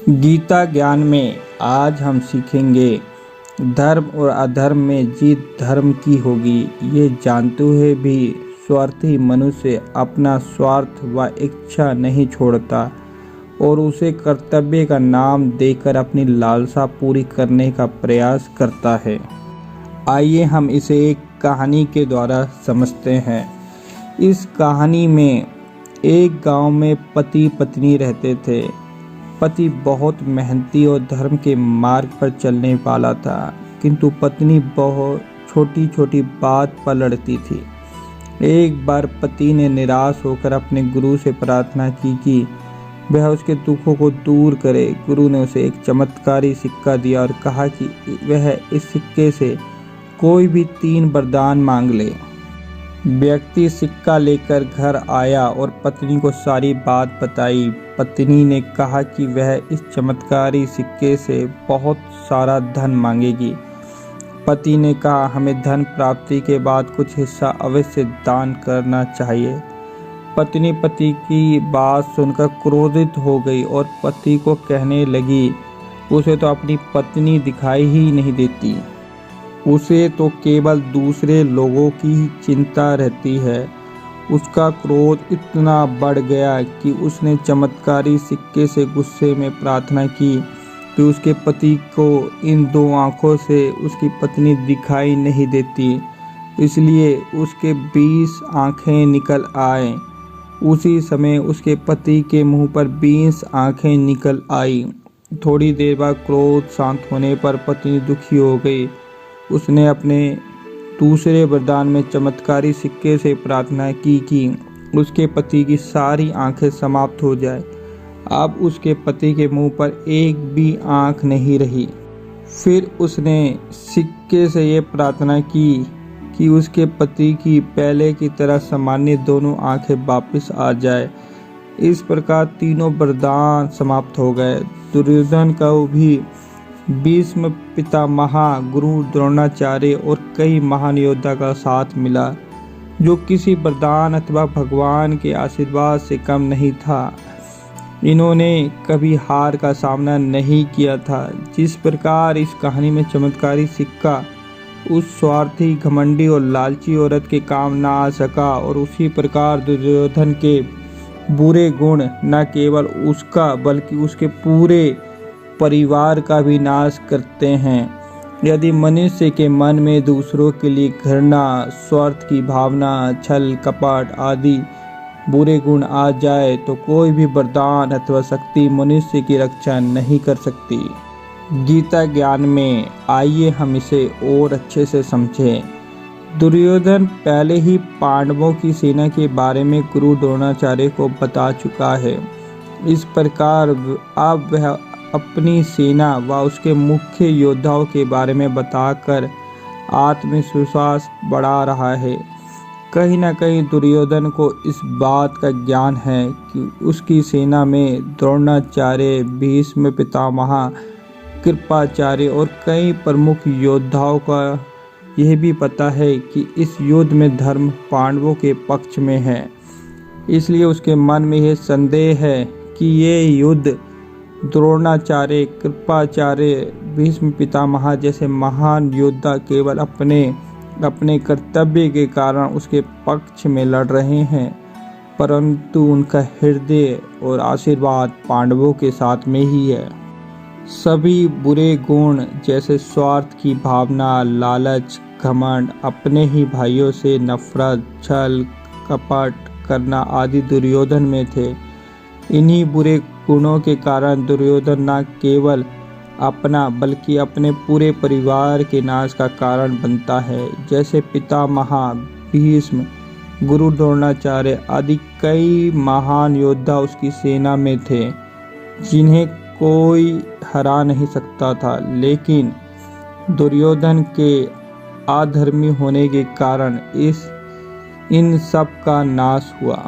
गीता ज्ञान में आज हम सीखेंगे धर्म और अधर्म में जीत धर्म की होगी। ये जानते हुए भी स्वार्थी मनुष्य अपना स्वार्थ व इच्छा नहीं छोड़ता और उसे कर्तव्य का नाम देकर अपनी लालसा पूरी करने का प्रयास करता है। आइए हम इसे एक कहानी के द्वारा समझते हैं। इस कहानी में एक गांव में पति पत्नी रहते थे। पति बहुत मेहनती और धर्म के मार्ग पर चलने वाला था, किंतु पत्नी बहुत छोटी छोटी बात पर लड़ती थी। एक बार पति ने निराश होकर अपने गुरु से प्रार्थना की कि वह उसके दुखों को दूर करे। गुरु ने उसे एक चमत्कारी सिक्का दिया और कहा कि वह इस सिक्के से कोई भी 3 वरदान मांग ले। व्यक्ति सिक्का लेकर घर आया और पत्नी को सारी बात बताई। पत्नी ने कहा कि वह इस चमत्कारी सिक्के से बहुत सारा धन मांगेगी। पति ने कहा, हमें धन प्राप्ति के बाद कुछ हिस्सा अवश्य दान करना चाहिए। पत्नी पति की बात सुनकर क्रोधित हो गई और पति को कहने लगी, उसे तो अपनी पत्नी दिखाई ही नहीं देती, उसे तो केवल दूसरे लोगों की ही चिंता रहती है। उसका क्रोध इतना बढ़ गया कि उसने चमत्कारी सिक्के से गुस्से में प्रार्थना की कि उसके पति को इन 2 आंखों से उसकी पत्नी दिखाई नहीं देती, इसलिए उसके 20 आंखें निकल आए। उसी समय उसके पति के मुंह पर 20 आंखें निकल आई। थोड़ी देर बाद क्रोध शांत होने पर पत्नी दुखी हो गई। उसने अपने दूसरे वरदान में चमत्कारी सिक्के से प्रार्थना की कि उसके पति की सारी आंखें समाप्त हो जाए। अब उसके पति के मुंह पर एक भी आंख नहीं रही। फिर उसने सिक्के से ये प्रार्थना की कि उसके पति की पहले की तरह सामान्य दोनों आंखें वापस आ जाए। इस प्रकार तीनों वरदान समाप्त हो गए। दुर्योधन को भी भीष्म पितामह, गुरु द्रोणाचार्य और कई महान योद्धा का साथ मिला, जो किसी वरदान अथवा भगवान के आशीर्वाद से कम नहीं था। इन्होंने कभी हार का सामना नहीं किया था। जिस प्रकार इस कहानी में चमत्कारी सिक्का उस स्वार्थी, घमंडी और लालची औरत के काम ना आ सका, और उसी प्रकार दुर्योधन के बुरे गुण न केवल उसका बल्कि उसके पूरे परिवार का भी नाश करते हैं। यदि मनुष्य के मन में दूसरों के लिए घृणा, स्वार्थ की भावना, छल कपट आदि बुरे गुण आ जाए तो कोई भी वरदान अथवा शक्ति मनुष्य की रक्षा नहीं कर सकती। गीता ज्ञान में आइए हम इसे और अच्छे से समझें। दुर्योधन पहले ही पांडवों की सेना के बारे में गुरु द्रोणाचार्य को बता चुका है। इस प्रकार अब वह अपनी सेना व उसके मुख्य योद्धाओं के बारे में बताकर आत्मविश्वास बढ़ा रहा है। कहीं न कहीं दुर्योधन को इस बात का ज्ञान है कि उसकी सेना में द्रोणाचार्य, भीष्म पितामह, कृपाचार्य और कई प्रमुख योद्धाओं का यह भी पता है कि इस युद्ध में धर्म पांडवों के पक्ष में है। इसलिए उसके मन में यह संदेह है कि ये युद्ध द्रोणाचार्य, कृपाचार्य, भीष्म पितामह जैसे महान योद्धा केवल अपने कर्तव्य के कारण उसके पक्ष में लड़ रहे हैं, परंतु उनका हृदय और आशीर्वाद पांडवों के साथ में ही है। सभी बुरे गुण जैसे स्वार्थ की भावना, लालच, घमंड, अपने ही भाइयों से नफरत, छल कपट करना आदि दुर्योधन में थे। इन्हीं बुरे गुणों के कारण दुर्योधन न केवल अपना बल्कि अपने पूरे परिवार के नाश का कारण बनता है। जैसे पितामह, भीष्म, गुरु द्रोणाचार्य आदि कई महान योद्धा उसकी सेना में थे, जिन्हें कोई हरा नहीं सकता था, लेकिन दुर्योधन के अधर्मी होने के कारण इन सब का नाश हुआ।